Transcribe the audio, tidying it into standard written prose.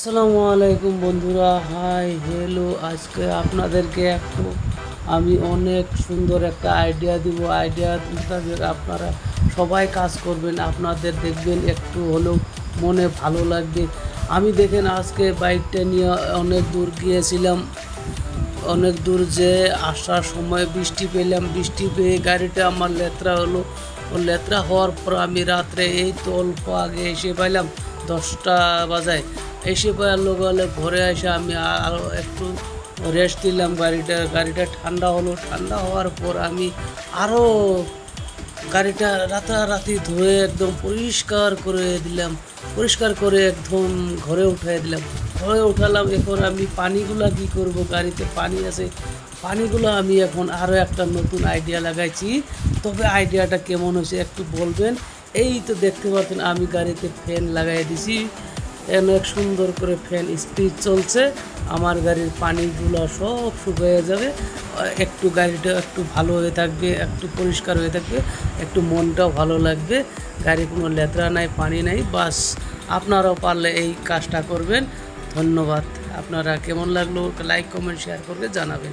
আসসালামু আলাইকুম বন্ধুরা, হাই হ্যালো। আজকে আপনাদেরকে আমি অনেক সুন্দর একটা আইডিয়া দিব। আইডিয়া মোতাবেক আপনারা সবাই কাজ করবেন, আপনাদের দেখবেন একটু হলেও মনে ভালো লাগবে। আমি দেখেন আজকে বাইকটা নিয়ে অনেক দূর গিয়েছিলাম। অনেক দূর যে আসার সময় বৃষ্টি পেলাম, বৃষ্টি পেয়ে গাড়িটা আমার লেত্রা হলো। ও লেত্রা হওয়ার পর আমি রাত্রে এই তো অল্প আগে এসে পাইলাম 10টা বাজায়। এসে পাওয়ার লগে ঘরে এসে আমি আরও একটু রেস্ট দিলাম। গাড়িটা ঠান্ডা হলো। ঠান্ডা হওয়ার পর আমি আরও গাড়িটা রাতারাতি ধুয়ে একদম পরিষ্কার করে দিলাম। পরিষ্কার করে একদম ঘরে উঠাই দিলাম। ঘরে উঠালাম। এখন আমি পানিগুলা কী করব, গাড়িতে পানি আছে, পানিগুলো আমি এখন আরও একটা নতুন আইডিয়া লাগাইছি। তবে আইডিয়াটা কেমন হয়েছে একটু বলবেন। এই তো দেখতে পাচ্ছেন আমি গাড়িতে ফ্যান লাগাই দিছি। অনেক সুন্দর করে ফ্যান স্পিড চলছে। আমার গাড়ির পানিগুলো সব শুকিয়ে যাবে। একটু গাড়িটা একটু ভালো হয়ে থাকবে, একটু পরিষ্কার হয়ে থাকবে, একটু মনটাও ভালো লাগবে। গাড়ি কোনো লেত্রা নাই, পানি নাই। বাস আপনারাও পারলে এই কাজটা করবেন। ধন্যবাদ। আপনারা কেমন লাগলো লাইক কমেন্ট শেয়ার করে জানাবেন।